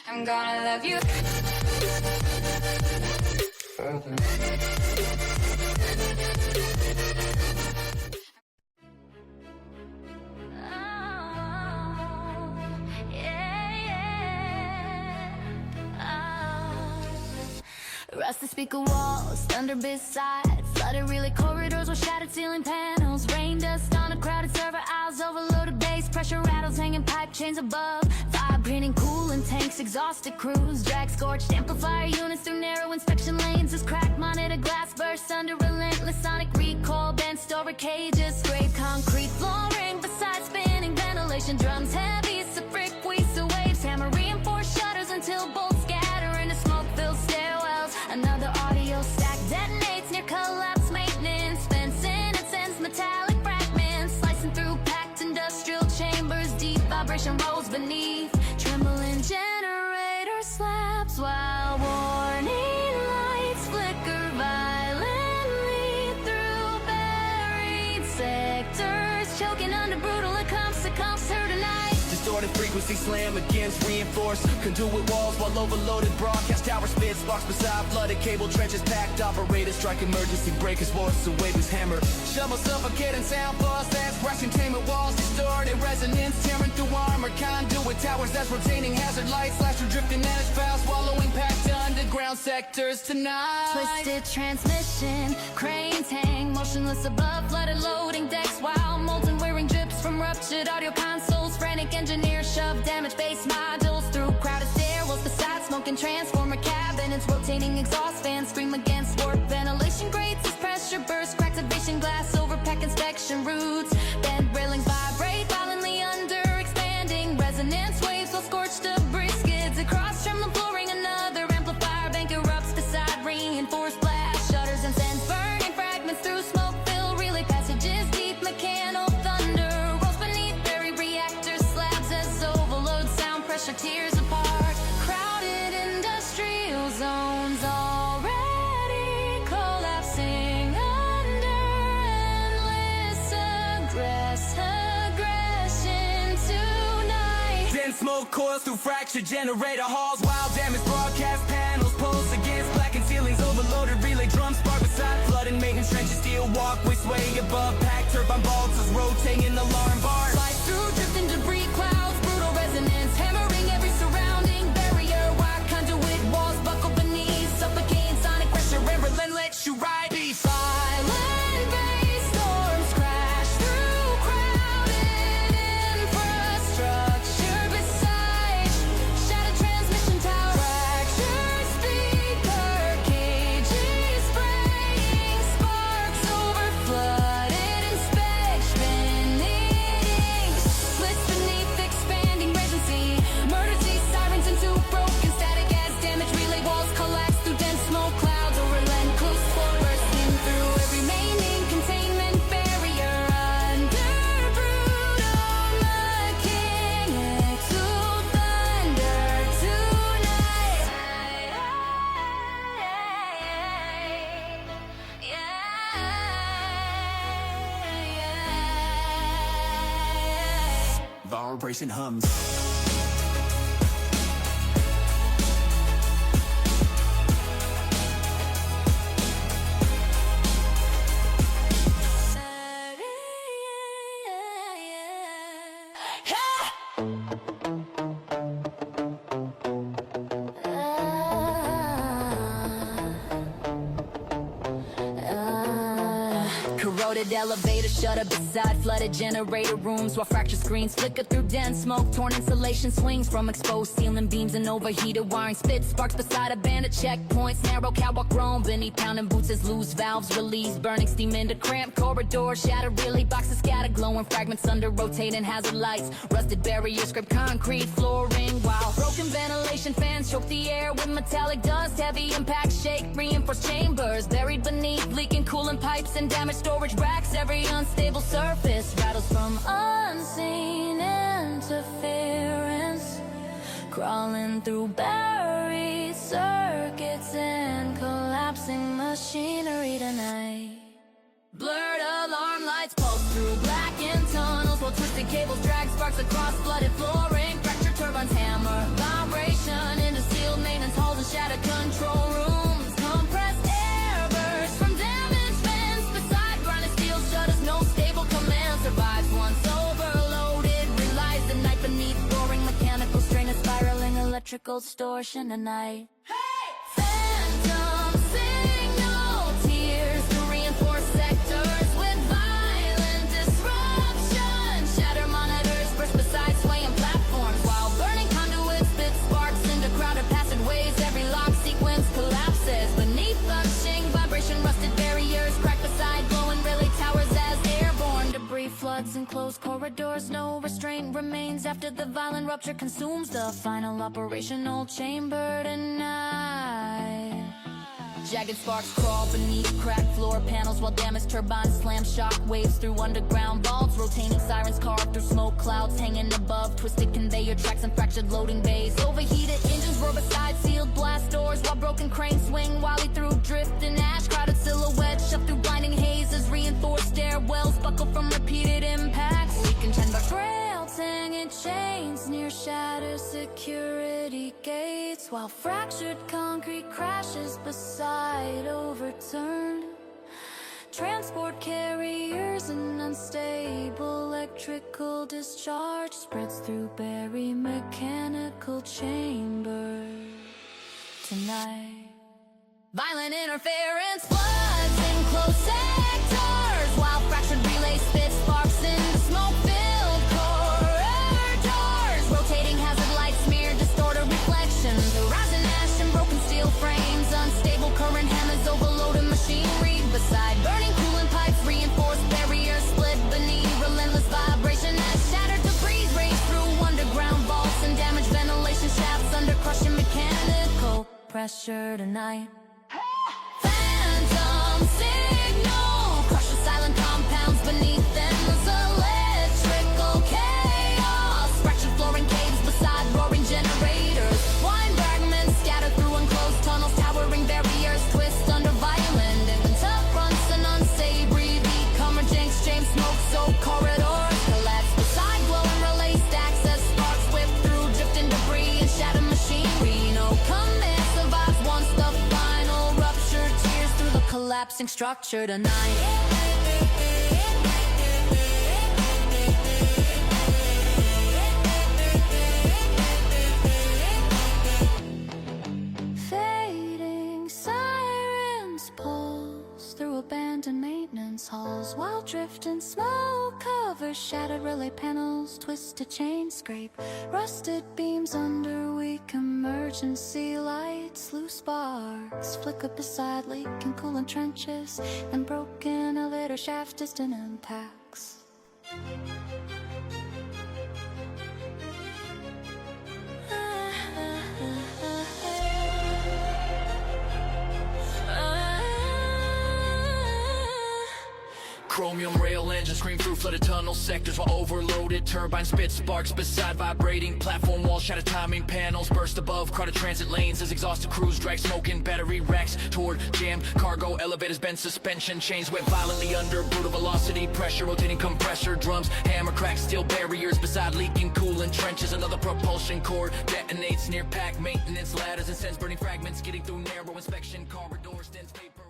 I'm gonna love you. Rusty speaker walls, thunder beside, flooded relay corridors with shattered ceiling panels, rain dust on a crowded server aisles, overloaded bass pressure rattles, hanging pipe chains above, vibrating coolant tanks, exhausted crews, drag scorched amplifier units through narrow inspection lanes as cracked monitor glass bursts under relentless sonic recoil, bent storage cages, scraped concrete flooring beside spinning ventilation drums, heavy as a brick weeds of waves, hammer reinforced shutters until bolts scatter into smoke-filled stairwells. Another audio stack detonates near collapse maintenance, fencing and sends metallic fragments slicing through packed industrial chambers, deep vibration rolls beneath, trembling generator slabs while warning lights flicker violently through buried sectors, choking under brutal succumbs her tonight. Distorted frequency slam against reinforced conduit walls while overloaded broadcast tower spit sparks beside flooded cable trenches packed operators strike emergency breakers voices away with hammer shovel suffocating sound buzz that's crashing containment walls distorted resonance tearing through armor conduit towers that's rotating hazard lights slasher drifting as fast swallowing packed underground sectors tonight. Twisted transmission cranes hang motionless above flooded loading decks while molten wearing drips from ruptured audio consoles, frantic engineers shove damaged base modules through crowded stairwells beside smoking transformer cabinets, rotating exhaust fans scream against warp ventilation grates as pressure bursts, cracked activation glass overpack inspection routes, bent railings vibrate violently under expanding resonance waves while scorched debris skids across trembling flooring, another amplifier bank erupts beside reinforced blast shutters and sends burning fragments through smoke filled relay passages, deep mechanical thunder rolls beneath buried reactor slabs as overload sound pressure tears apart, crowded industrial zones already collapsing under endless aggression tonight. Dense smoke coils through fractured generator halls while damaged broadcast panels pulse against blackened ceilings, overloaded relay drums spark beside flooded maintenance trenches, steel walkway sway above packed turbine bolts as rotating alarm bars Slice through drifting debris clouds, brutal resonance hammering every surrounding barrier, wire conduit walls buckle beneath, suffocating sonic pressure and relentless you ride beat. Silent bass storms crash through crowded infrastructure beside shattered transmission tower, fractured speaker cages spraying sparks over flooded inspection needing splits beneath expanding regency, emergency sirens into broken static as damaged relay walls collapse through dense smoke clouds or relentless floor bursting through every remaining containment barrier under brutal mechanical thunder tonight. vibration hums. Corroded elevator shutter beside flooded generator rooms while fractured screens flicker through dense smoke, torn insulation swings from exposed ceiling beams and overheated wiring spit sparks beside abandoned checkpoints, narrow catwalk grown beneath pounding boots as loose valves release, burning steam into cramped corridors, shattered relay boxes scatter glowing fragments under rotating hazard lights, rusted barriers scrape concrete flooring while broken ventilation fans choke the air with metallic dust, heavy impact shake reinforced chambers buried beneath leaking coolant pipes and damaged storage racks, every unstable surface rattles from unseen interference, crawling through buried circuits and collapsing machinery tonight. Blurred alarm lights pulse through blackened tunnels while twisted cables drag sparks across flooded flooring, fractured turbines hammer vibration electrical distortion tonight. Phantom signal tears to reinforce sectors with violent disruption. Shatter monitors burst beside swaying platforms, while burning conduits spit sparks into crowded passageways. Every lock sequence collapses beneath rushing vibration. Rusted barriers crack beside glowing relay towers as airborne debris floods and closed corridors. No restraint remains after the violent rupture consumes the final operational chamber tonight. Jagged sparks crawl beneath cracked floor panels, while damaged turbines slam shock waves through underground vaults. Rotating sirens carved through smoke clouds hanging above twisted conveyor tracks and fractured loading bays. Overheated engines roar beside sealed blast doors, while broken cranes swing wildly through drift and ash. Crowded silhouettes shoved through blinding hazes. Reinforced stairwells buckle from repeated impacts. Leaking chamber trails hanging chains near shattered security gates, while fractured concrete crashes beside overturned transport carriers. An unstable electrical discharge spreads through buried mechanical chambers tonight. Violent interference floods in close sectors, while fractured relays spit sparks into smoke-filled corridors. Rotating hazard lights smear distorted reflections. Rising ash and broken steel frames. Unstable current hammers overloaded machinery. Beside burning coolant pipes, reinforced barriers split beneath relentless vibration. As shattered debris race through underground vaults and damaged ventilation shafts under crushing mechanical pressure tonight. Phantom signal crushes silent compounds beneath endless electrical chaos. Fractured flooring caves beside roaring generators. Wine fragments scattered through enclosed tunnels. Towering barriers twist under violent and tough fronts and unsavory. The converging exchange smoke-soaked corridors collapse beside glowing relay stacks as sparks whip through drifting debris and shattered machinery. No command survives once the final rupture tears through the collapsing structure tonight. Fading sirens pulse through abandoned maintenance halls, while drifting smoke covers shattered relay panels. Twisted chains scrape rusted beams under weak emergency lights. Loose sparks flicker beside leaking coolant trenches and broken elevator shaft distant impacts. Chromium rail engines scream through flooded tunnel sectors, while overloaded turbines spit sparks beside vibrating platform walls. Shattered timing panels burst above crowded transit lanes as exhausted crews drag smoke in battery racks toward jammed cargo elevators. Bent suspension chains wet violently under brutal velocity pressure. Rotating compressor drums hammer crack steel barriers beside leaking coolant trenches. Another propulsion core detonates near pack maintenance ladders and sends burning fragments getting through narrow inspection corridors. Dense paper